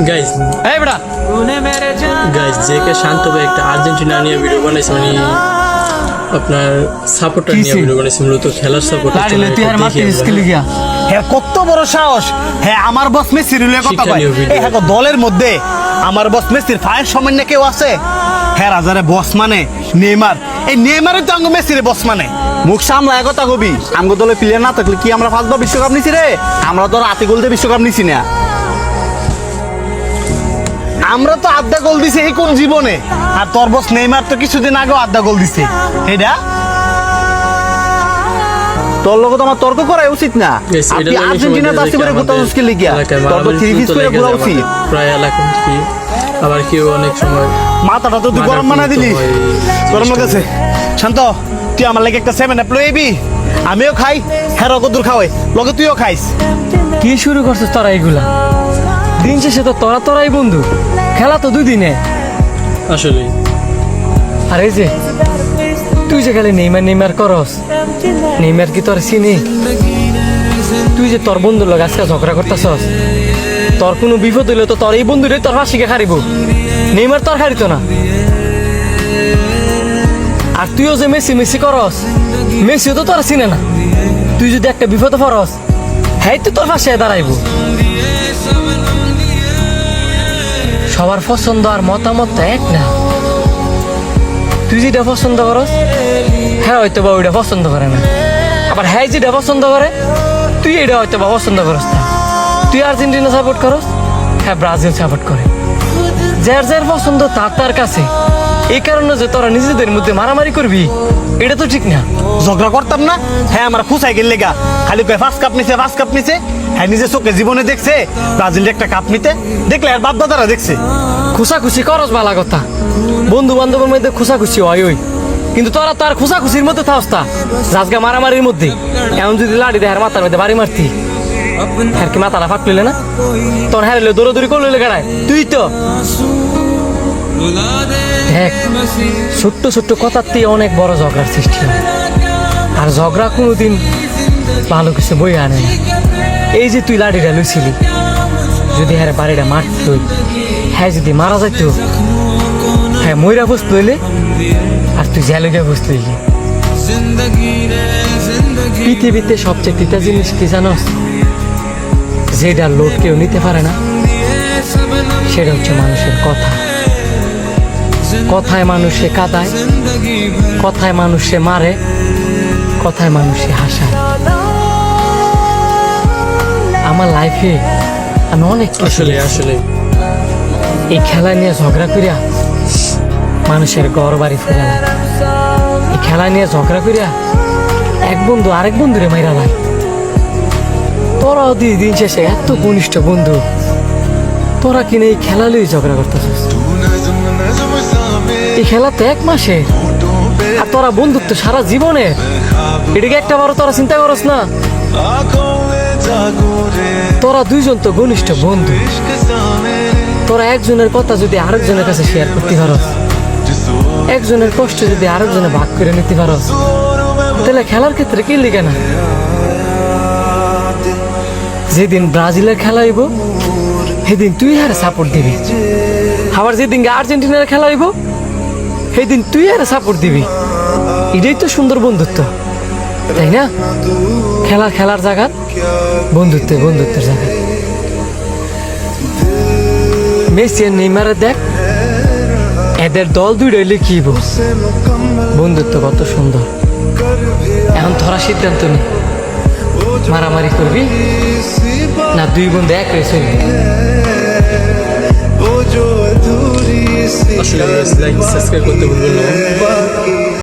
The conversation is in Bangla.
গাইস এই বেটা গাইস জেকে শান্ত ভাই একটা আর্জেন্টিনা নিয়ে ভিডিও বানাইছে মানে আপনার সাপোর্টার নিয়ে ভিডিও বানাইছে মূলত খেলার সাপোর্টার লাড়িলে তুই আর মারতে স্কিল গিয়া হ্যাঁ কত বড় সাহস। হ্যাঁ আমার বস মেসির কথা কয় শিক্ষণীয় ভিডিও। এই হ্যাঁ দলের মধ্যে আমার বস মেসির ফায়ার সামান্য কেউ আছে? হ্যাঁ রাজারে বস মানে নেইমার, এই নেইমারের তো আঙ্গো মেসির বস মানে। মুখ সামলায় কথা কবি, আঙ্গো দলে প্লেয়ার না থাকলে কি আমরা 5বার বিশ্বকাপ নিছি রে? আমরা তো রাতে গোল দিয়ে বিশ্বকাপ নিছি না। আমরা তো আধা গোল দিছি এই কোন জীবনে, আর তোর বস নেইমার তো কিছুদিন আগেও আধা গোল দিছে। এটা তোর লোক তো আমার তর্ক করা উচিত না। আপনি আর্জেন্টিনা দাসি করে গোটা মুশকিল লিখিয়া তোর তো 3 পিস করে ঘোরা উচিত। প্রায় এলাকা কি আবার কেউ অনেক সময় মাথাটা তো তুই গরম বানাই দিলি, গরম লাগছে। শান্ত, তুই আমার লাগে একটা 7 লইবি, আমিও খাই, হ্যাঁ কদ্দুর খাওয়াই, লগে তুইও খাইস। কি শুরু করছিস তোরা এইগুলা? দিন শেষে তো তোরাই বন্ধু, খেলা তো 2 দিনে। আসলে আর এই যে তুই যে খালি নেইমার করস, নেইমার কি তোর চিনি? তুই যে তোর বন্ধুর লগে আজকে ঝগড়া করতেছস, তোর কোনো বিপদ হইলে তো তোর এই বন্ধুরে তোর ফাঁসিকে হারিব, নেইমার তোর হারিত না। আর তুইও যে মেসি করস, মেসিও তো তোর চিনে না। তুই যদি একটা বিপদে পড়স, হ্যাঁ তুই তোর ফাঁসে দাঁড়াইব। সবার পছন্দ আর মতামত তো এক না। তুই যেটা পছন্দ করস, হ্যাঁ হয়তো বা ওইটা পছন্দ করে না। আবার হ্যাঁ যেটা পছন্দ করে, তুই এটা হয়তো বা পছন্দ করস না। তুই আর্জেন্টিনা সাপোর্ট করস, হ্যাঁ ব্রাজিল সাপোর্ট করে। যার পছন্দ তার কাছে। এই কারণে যে তোরা নিজেদের মধ্যে মারামারি করবি, এটা তো ঠিক না। ঝগড়া করতাম না, হ্যাঁ আমরা খুশাই গেলে গা খালি 5 কাপ নিছে। হ্যাঁ নিজের চোখে জীবনে দেখছে ব্রাজিলের একটা কাপ নিতে, দেখলে আর বাপ দাদারা দেখছে। খুশাখুশি করস ভালো কথা, বন্ধু বান্ধবের মধ্যে খুশাখুশি হয় ওই, কিন্তু তোরা তো আর খুশাখুশির মধ্যে থাকস না, আজকে মারামারির মধ্যে। এমন যদি লাড়ি দেয় মাথার মধ্যে বাড়ি মারতি, হ্যাঁ কি মাথাটা ফাটলে না? তোর হারিলে দৌড়াদৌড়ি করলে গাড়ায় তুই তো দেখ, ছোট্ট কথাতেই অনেক বড় ঝগড়ার সৃষ্টি হয়। আর ঝগড়া কোনোদিন ভালো কিছু বই আনে না। এই যে তুই লাড়িটা লইছিলি, যদি হ্যাঁ বাড়িটা মারত, হ্যাঁ যদি মারা যাইত, হ্যাঁ ময়রা বসতে হইলে আর তুই জেলে গিয়ে বসতে হইলি। পৃথিবীতে সবচেয়ে তিতা জিনিস কি জানোস? যেটা লোক কেউ নিতে পারে না, সেটা হচ্ছে মানুষের কথা। কথায় মানুষে কাঁদায়, কথায় মানুষে মারে, কথায় মানুষে হাসায়। আমার লাইফে আমি অনেক আসলে এই খেলা নিয়ে ঝগড়া করিয়া মানুষের ঘর বাড়ি ফিরালাম। এই খেলা নিয়ে ঝগড়া করিয়া এক বন্ধু আরেক বন্ধুরে মাইরা লাই। তোরাও দিন শেষে এত ঘনিষ্ঠ বন্ধু, তোরা কিনে এই খেলা লই ঝগড়া করতেছিস। এই খেলা তো 1 মাসে, আর তোরা বন্ধুত্ব সারা জীবনে। এটাকে একটা বারো তোরা চিন্তা করস না? তোরা 2 জন তো ঘনিষ্ঠ বন্ধু, তোরা একজনের কথা যদি আরেকজনের কাছে শেয়ার করতে পারস, একজনের কষ্ট যদি আরেকজনে ভাগ করে নিতে পারস, তাহলে খেলার ক্ষেত্রে কি লিখে না? যেদিন ব্রাজিলের খেলা হইব, সেদিন তুই আর সাপোর্ট দিবি। আবার যেদিন আর্জেন্টিনার খেলা হইব, সেদিন তুই আর সাপোর্ট দিবি। এটাই তো সুন্দর বন্ধুত্ব, তাই না? খেলার জায়গা, বন্ধুত্বের জায়গা। মেসি আর নেইমারে দেখ, এদের দল 2টা হইলে কি বন্ধুত্ব কত সুন্দর। এখন তোরা সিদ্ধান্ত নি, মারামারি করবি না 2 বন্ধু এক হয়ে চলবি? আসলে লাইক সাবস্ক্রাইব করতে ভুলবেন না।